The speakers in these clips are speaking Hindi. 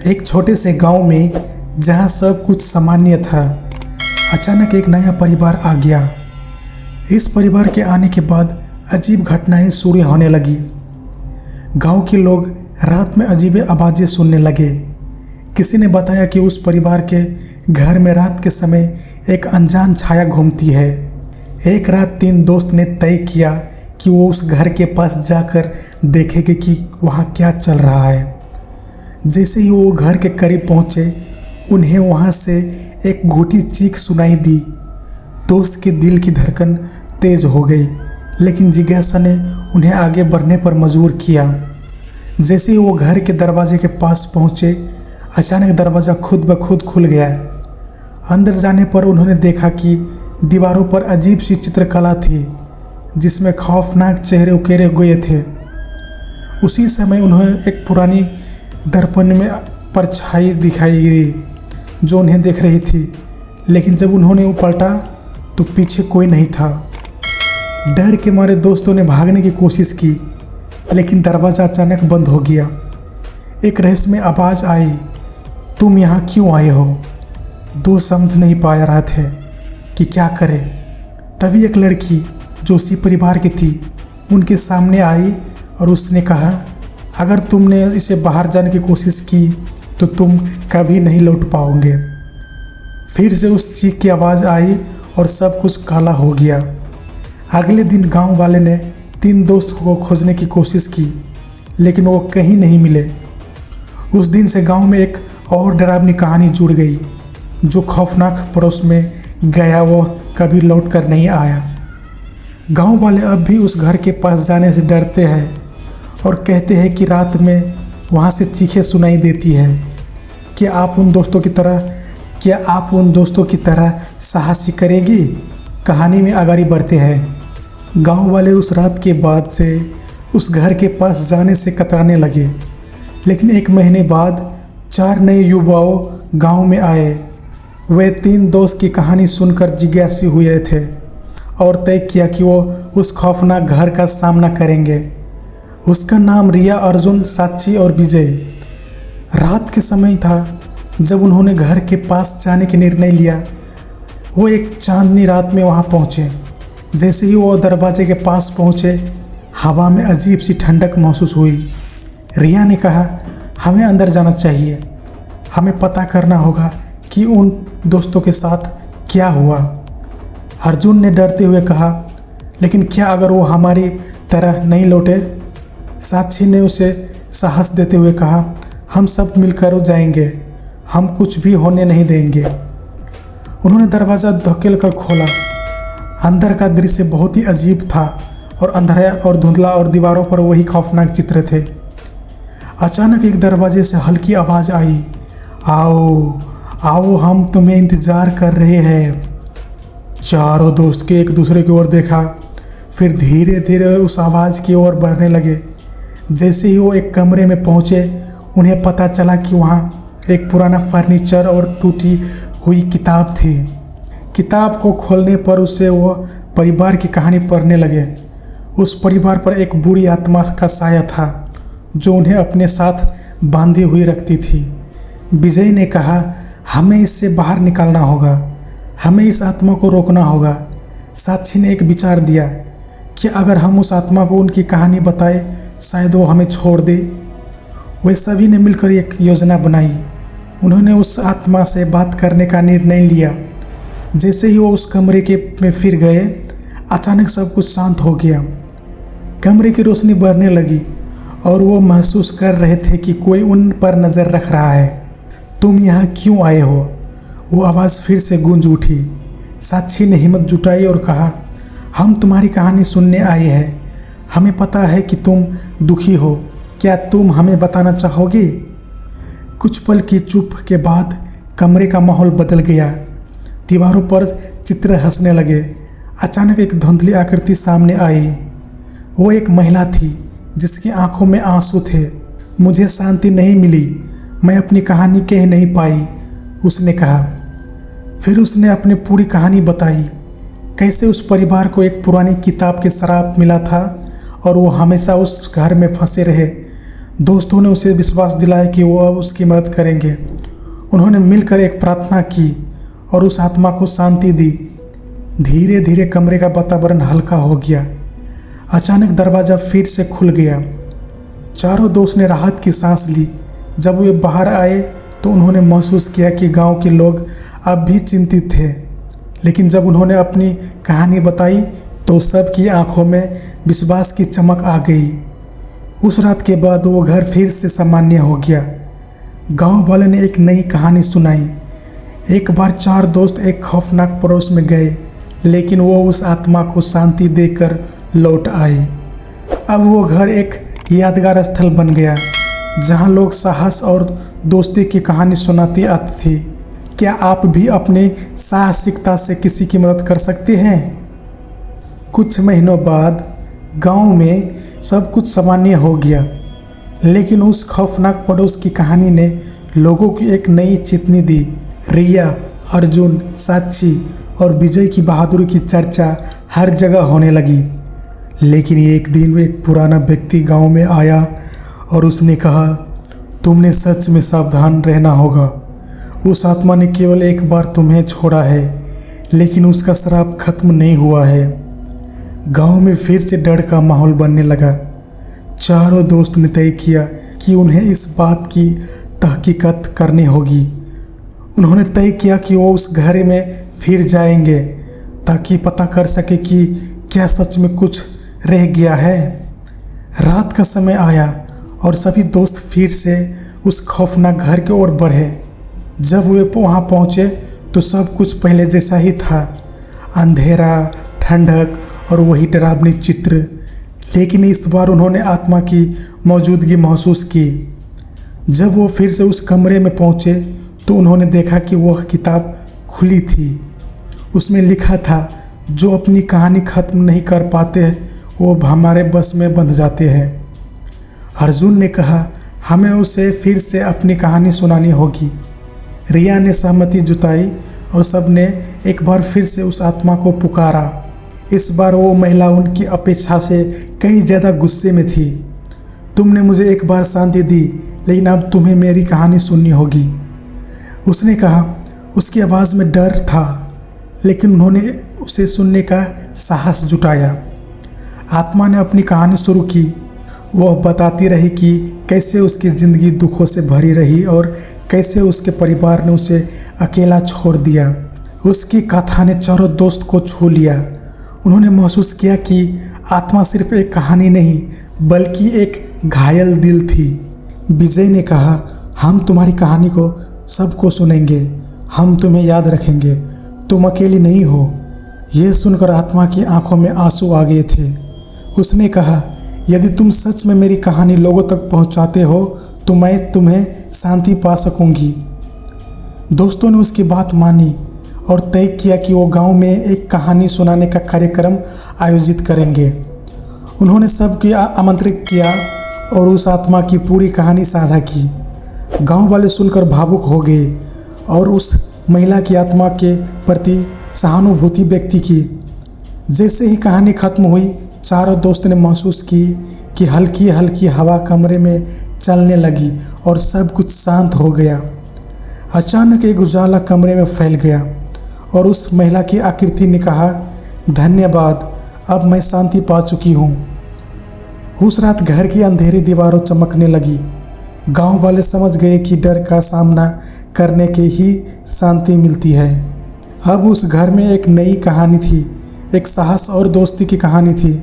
एक छोटे से गांव में जहां सब कुछ सामान्य था, अचानक एक नया परिवार आ गया। इस परिवार के आने के बाद अजीब घटनाएं शुरू होने लगी। गांव के लोग रात में अजीब आवाज़ें सुनने लगे। किसी ने बताया कि उस परिवार के घर में रात के समय एक अनजान छाया घूमती है। एक रात 3 दोस्त ने तय किया कि वो उस घर के पास जाकर देखेंगे कि वहाँ क्या चल रहा है। जैसे ही वो घर के करीब पहुँचे, उन्हें वहाँ से एक घूटी चीख सुनाई दी। दोस्त के दिल की धड़कन तेज हो गई, लेकिन जिज्ञासा ने उन्हें आगे बढ़ने पर मजबूर किया। जैसे ही वो घर के दरवाजे के पास पहुँचे, अचानक दरवाज़ा खुद ब खुद खुल गया। अंदर जाने पर उन्होंने देखा कि दीवारों पर अजीब सी चित्रकला थी, जिसमें खौफनाक चेहरे उकेरे हुए थे। उसी समय उन्हें एक पुरानी दर्पण में परछाई दिखाई दी जो उन्हें देख रही थी, लेकिन जब उन्होंने वो पलटा तो पीछे कोई नहीं था। डर के मारे दोस्तों ने भागने की कोशिश की, लेकिन दरवाज़ा अचानक बंद हो गया। एक रहस्यमय आवाज़ आई, तुम यहाँ क्यों आए हो? दोस्त समझ नहीं पा रहे थे कि क्या करें। तभी एक लड़की जो उसी परिवार की थी उनके सामने आई और उसने कहा, अगर तुमने इसे बाहर जाने की कोशिश की तो तुम कभी नहीं लौट पाओगे। फिर से उस चीख की आवाज़ आई और सब कुछ काला हो गया। अगले दिन गांव वाले ने 3 दोस्त को खोजने की कोशिश की, लेकिन वो कहीं नहीं मिले। उस दिन से गांव में एक और डरावनी कहानी जुड़ गई। जो खौफनाक पड़ोस में गया वो कभी लौट कर नहीं आया। गांव वाले अब भी उस घर के पास जाने से डरते हैं और कहते हैं कि रात में वहाँ से चीखें सुनाई देती है। क्या आप उन दोस्तों की तरह साहसी करेगी? कहानी में आगे बढ़ते हैं। गांव वाले उस रात के बाद से उस घर के पास जाने से कतराने लगे, लेकिन 1 महीने बाद 4 नए युवाओं गांव में आए। वे 3 दोस्त की कहानी सुनकर जिज्ञासु हुए थे और तय किया कि वो उस खौफनाक घर का सामना करेंगे। उसका नाम रिया, अर्जुन, साक्षी और विजय। रात के समय था जब उन्होंने घर के पास जाने का निर्णय लिया। वो एक चांदनी रात में वहाँ पहुँचे। जैसे ही वो दरवाजे के पास पहुँचे, हवा में अजीब सी ठंडक महसूस हुई। रिया ने कहा, हमें अंदर जाना चाहिए। हमें पता करना होगा कि उन दोस्तों के साथ क्या हुआ। अर्जुन ने डरते हुए कहा, लेकिन क्या अगर वो हमारी तरह नहीं लौटे? साक्षी ने उसे साहस देते हुए कहा, हम सब मिलकर जाएंगे, हम कुछ भी होने नहीं देंगे। उन्होंने दरवाज़ा धकेल कर खोला। अंदर का दृश्य बहुत ही अजीब था और अंधेरा और धुंधला और दीवारों पर वही खौफनाक चित्र थे। अचानक एक दरवाजे से हल्की आवाज़ आई, आओ आओ, हम तुम्हें इंतज़ार कर रहे हैं। चारों दोस्त के एक दूसरे की ओर देखा, फिर धीरे धीरे उस आवाज़ की ओर बढ़ने लगे। जैसे ही वो एक कमरे में पहुँचे, उन्हें पता चला कि वहाँ एक पुराना फर्नीचर और टूटी हुई किताब थी। किताब को खोलने पर उसे वो परिवार की कहानी पढ़ने लगे। उस परिवार पर एक बुरी आत्मा का साया था जो उन्हें अपने साथ बांधी हुई रखती थी। विजय ने कहा, हमें इससे बाहर निकालना होगा, हमें इस आत्मा को रोकना होगा। साक्षी ने एक विचार दिया कि अगर हम उस आत्मा को उनकी कहानी बताए, शायद वो हमें छोड़ दे। वे सभी ने मिलकर एक योजना बनाई। उन्होंने उस आत्मा से बात करने का निर्णय लिया। जैसे ही वो उस कमरे में फिर गए, अचानक सब कुछ शांत हो गया। कमरे की रोशनी बढ़ने लगी और वो महसूस कर रहे थे कि कोई उन पर नज़र रख रहा है। तुम यहाँ क्यों आए हो? वो आवाज़ फिर से गूंज उठी। साक्षी ने हिम्मत जुटाई और कहा, हम तुम्हारी कहानी सुनने आए हैं। हमें पता है कि तुम दुखी हो। क्या तुम हमें बताना चाहोगे? कुछ पल की चुप के बाद कमरे का माहौल बदल गया। दीवारों पर चित्र हंसने लगे। अचानक एक धुंधली आकृति सामने आई। वो एक महिला थी जिसकी आंखों में आंसू थे। मुझे शांति नहीं मिली, मैं अपनी कहानी कह नहीं पाई, उसने कहा। फिर उसने अपनी पूरी कहानी बताई, कैसे उस परिवार को एक पुरानी किताब के श्राप मिला था और वो हमेशा उस घर में फंसे रहे। दोस्तों ने उसे विश्वास दिलाया कि वो अब उसकी मदद करेंगे। उन्होंने मिलकर एक प्रार्थना की और उस आत्मा को शांति दी। धीरे धीरे कमरे का वातावरण हल्का हो गया। अचानक दरवाज़ा फिर से खुल गया। चारों दोस्त ने राहत की सांस ली। जब वे बाहर आए तो उन्होंने महसूस किया कि गांव के लोग अब भी चिंतित थे, लेकिन जब उन्होंने अपनी कहानी बताई तो सबकी आंखों में विश्वास की चमक आ गई। उस रात के बाद वो घर फिर से सामान्य हो गया। गांव वाले ने एक नई कहानी सुनाई। एक बार 4 दोस्त एक खौफनाक पड़ोस में गए, लेकिन वो उस आत्मा को शांति देकर लौट आए। अब वो घर एक यादगार स्थल बन गया जहां लोग साहस और दोस्ती की कहानी सुनाती आती थी। क्या आप भी अपनी साहसिकता से किसी की मदद कर सकते हैं? कुछ महीनों बाद गांव में सब कुछ सामान्य हो गया, लेकिन उस खौफनाक पड़ोस की कहानी ने लोगों को एक नई चेतावनी दी। रिया, अर्जुन, साक्षी और विजय की बहादुरी की चर्चा हर जगह होने लगी। लेकिन एक दिन एक पुराना व्यक्ति गांव में आया और उसने कहा, तुमने सच में सावधान रहना होगा। उस आत्मा ने केवल एक बार तुम्हें छोड़ा है, लेकिन उसका श्राप खत्म नहीं हुआ है। गांव में फिर से डर का माहौल बनने लगा। चारों दोस्त ने तय किया कि उन्हें इस बात की तहकीकात करनी होगी। उन्होंने तय किया कि वो उस घर में फिर जाएंगे ताकि पता कर सके कि क्या सच में कुछ रह गया है। रात का समय आया और सभी दोस्त फिर से उस खौफनाक घर की ओर बढ़े। जब वे वहाँ पहुँचे तो सब कुछ पहले जैसा ही था। अंधेरा, ठंडक और वही डरावनी चित्र, लेकिन इस बार उन्होंने आत्मा की मौजूदगी महसूस की। जब वो फिर से उस कमरे में पहुँचे तो उन्होंने देखा कि वह किताब खुली थी। उसमें लिखा था, जो अपनी कहानी ख़त्म नहीं कर पाते वो हमारे बस में बंध जाते हैं। अर्जुन ने कहा, हमें उसे फिर से अपनी कहानी सुनानी होगी। रिया ने सहमति जुटाई और सब ने एक बार फिर से उस आत्मा को पुकारा। इस बार वो महिला उनकी अपेक्षा से कहीं ज़्यादा गुस्से में थी। तुमने मुझे एक बार शांति दी, लेकिन अब तुम्हें मेरी कहानी सुननी होगी, उसने कहा। उसकी आवाज़ में डर था, लेकिन उन्होंने उसे सुनने का साहस जुटाया। आत्मा ने अपनी कहानी शुरू की। वह बताती रही कि कैसे उसकी ज़िंदगी दुखों से भरी रही और कैसे उसके परिवार ने उसे अकेला छोड़ दिया। उसकी कथा ने चारों दोस्त को छू लिया। उन्होंने महसूस किया कि आत्मा सिर्फ एक कहानी नहीं, बल्कि एक घायल दिल थी। विजय ने कहा, हम तुम्हारी कहानी को सबको सुनेंगे, हम तुम्हें याद रखेंगे, तुम अकेली नहीं हो। यह सुनकर आत्मा की आंखों में आंसू आ गए थे। उसने कहा, यदि तुम सच में मेरी कहानी लोगों तक पहुंचाते हो तो मैं तुम्हें शांति पा सकूंगी। दोस्तों ने उसकी बात मानी और तय किया कि वो गांव में एक कहानी सुनाने का कार्यक्रम आयोजित करेंगे। उन्होंने सबको आमंत्रित किया और उस आत्मा की पूरी कहानी साझा की। गांव वाले सुनकर भावुक हो गए और उस महिला की आत्मा के प्रति सहानुभूति व्यक्त की। जैसे ही कहानी खत्म हुई, चारों दोस्त ने महसूस की कि हल्की हल्की हवा कमरे में चलने लगी और सब कुछ शांत हो गया। अचानक एक उजाला कमरे में फैल गया और उस महिला की आकृति ने कहा, धन्यवाद, अब मैं शांति पा चुकी हूँ। उस रात घर की अंधेरी दीवारों चमकने लगी। गांव वाले समझ गए कि डर का सामना करने के ही शांति मिलती है। अब उस घर में एक नई कहानी थी, एक साहस और दोस्ती की कहानी थी।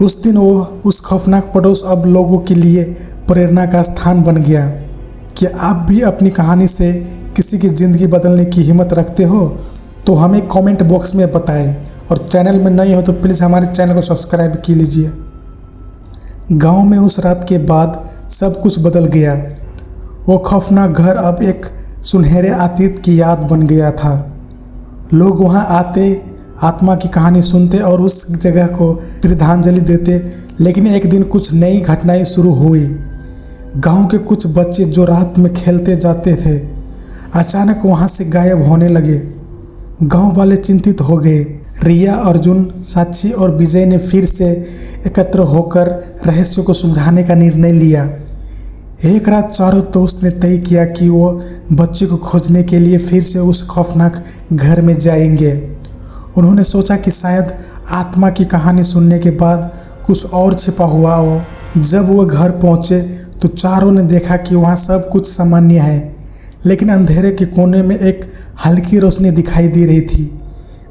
उस दिन वो उस खौफनाक पड़ोस अब लोगों के लिए प्रेरणा का स्थान बन गया। क्या आप भी अपनी कहानी से किसी की ज़िंदगी बदलने की हिम्मत रखते हो? तो हमें कमेंट बॉक्स में बताएं और चैनल में नए हो तो प्लीज़ हमारे चैनल को सब्सक्राइब की लीजिए। गांव में उस रात के बाद सब कुछ बदल गया। वो खौफनाक घर अब एक सुनहरे अतीत की याद बन गया था। लोग वहां आते, आत्मा की कहानी सुनते और उस जगह को श्रद्धांजलि देते। लेकिन एक दिन कुछ नई घटनाएं शुरू हुई। गांव के कुछ बच्चे जो रात में खेलते जाते थे, अचानक वहां से गायब होने लगे। गांव वाले चिंतित हो गए। रिया, अर्जुन, साक्षी और विजय ने फिर से एकत्र होकर रहस्य को सुलझाने का निर्णय लिया। एक रात चारों दोस्त ने तय किया कि वो बच्चे को खोजने के लिए फिर से उस खौफनाक घर में जाएंगे। उन्होंने सोचा कि शायद आत्मा की कहानी सुनने के बाद कुछ और छिपा हुआ हो। जब वो घर पहुंचे तो चारों ने देखा कि वहाँ सब कुछ सामान्य है, लेकिन अंधेरे के कोने में एक हल्की रोशनी दिखाई दे रही थी।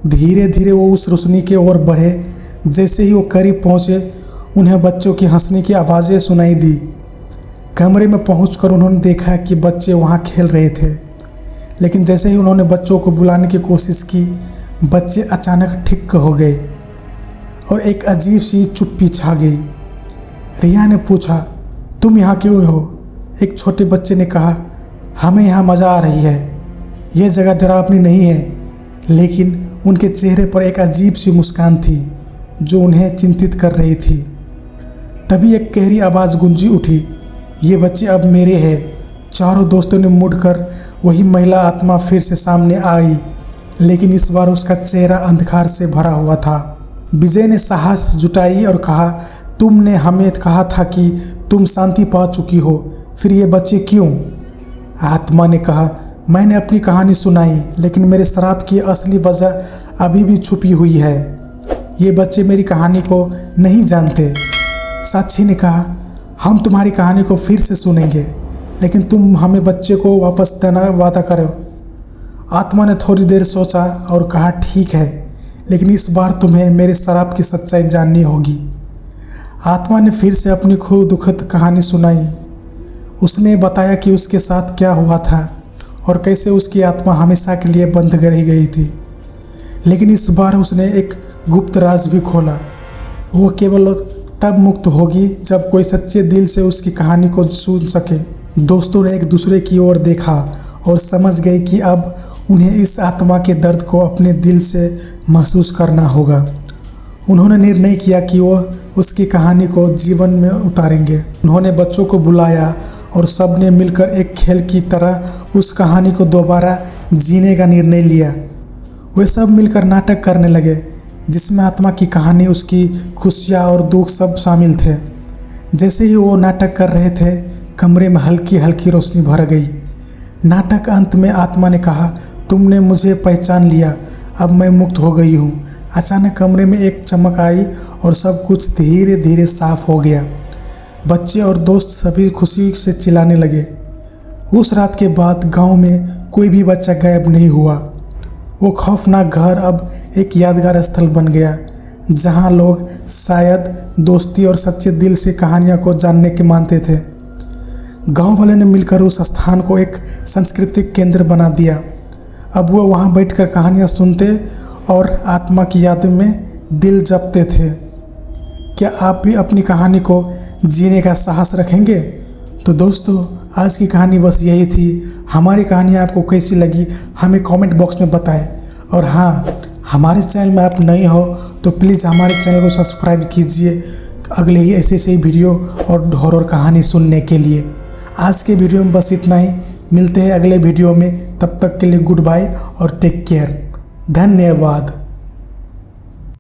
धीरे धीरे वो उस रोशनी की ओर बढ़े। जैसे ही वो करीब पहुंचे उन्हें बच्चों की हंसने की आवाज़ें सुनाई दी। कमरे में पहुंचकर उन्होंने देखा कि बच्चे वहां खेल रहे थे, लेकिन जैसे ही उन्होंने बच्चों को बुलाने की कोशिश की, बच्चे अचानक ठिक हो गए और एक अजीब सी चुप्पी छा गई। रिया ने पूछा, तुम यहाँ क्यों हो? एक छोटे बच्चे ने कहा, हमें यहाँ मज़ा आ रही है, यह जगह डरावनी नहीं है। लेकिन उनके चेहरे पर एक अजीब सी मुस्कान थी जो उन्हें चिंतित कर रही थी। तभी एक गहरी आवाज़ गूंजी उठी, ये बच्चे अब मेरे हैं। चारों दोस्तों ने मुड़कर वही महिला आत्मा फिर से सामने आई, लेकिन इस बार उसका चेहरा अंधकार से भरा हुआ था। विजय ने साहस जुटाई और कहा, तुमने हमें कहा था कि तुम शांति पा चुकी हो, फिर ये बच्चे क्यों? आत्मा ने कहा, मैंने अपनी कहानी सुनाई, लेकिन मेरे श्राप की असली वजह अभी भी छुपी हुई है। ये बच्चे मेरी कहानी को नहीं जानते। साक्षी ने कहा, हम तुम्हारी कहानी को फिर से सुनेंगे, लेकिन तुम हमें बच्चे को वापस देना वादा करो। आत्मा ने थोड़ी देर सोचा और कहा, ठीक है, लेकिन इस बार तुम्हें मेरे श्राप की सच्चाई जाननी होगी। आत्मा ने फिर से अपनी खूब दुखद कहानी सुनाई। उसने बताया कि उसके साथ क्या हुआ था और कैसे उसकी आत्मा हमेशा के लिए बंद रह गई थी। लेकिन इस बार उसने एक गुप्त राज भी खोला। वो केवल तब मुक्त होगी जब कोई सच्चे दिल से उसकी कहानी को सुन सके। दोस्तों ने एक दूसरे की ओर देखा और समझ गए कि अब उन्हें इस आत्मा के दर्द को अपने दिल से महसूस करना होगा। उन्होंने निर्णय किया कि वो उसकी कहानी को जीवन में उतारेंगे। उन्होंने बच्चों को बुलाया और सब ने मिलकर एक खेल की तरह उस कहानी को दोबारा जीने का निर्णय लिया। वे सब मिलकर नाटक करने लगे, जिसमें आत्मा की कहानी, उसकी खुशियाँ और दुख सब शामिल थे। जैसे ही वो नाटक कर रहे थे, कमरे में हल्की हल्की रोशनी भर गई। नाटक अंत में आत्मा ने कहा, तुमने मुझे पहचान लिया, अब मैं मुक्त हो गई हूँ। अचानक कमरे में एक चमक आई और सब कुछ धीरे धीरे साफ हो गया। बच्चे और दोस्त सभी खुशी से चिल्लाने लगे। उस रात के बाद गांव में कोई भी बच्चा गायब नहीं हुआ। वो खौफनाक घर अब एक यादगार स्थल बन गया, जहां लोग शायद दोस्ती और सच्चे दिल से कहानियां को जानने के मानते थे। गांव वाले ने मिलकर उस स्थान को एक सांस्कृतिक केंद्र बना दिया। अब वो वहां बैठकर कहानियां सुनते और आत्मा की याद में दिल जपते थे। क्या आप भी अपनी कहानी को जीने का साहस रखेंगे? तो दोस्तों, आज की कहानी बस यही थी। हमारी कहानी आपको कैसी लगी हमें कमेंट बॉक्स में बताएं। और हाँ, हमारे चैनल में आप नए हो तो प्लीज़ हमारे चैनल को सब्सक्राइब कीजिए अगले ही ऐसे वीडियो और हॉरर कहानी सुनने के लिए। आज के वीडियो में बस इतना ही। मिलते हैं अगले वीडियो में, तब तक के लिए गुड बाय और टेक केयर। धन्यवाद।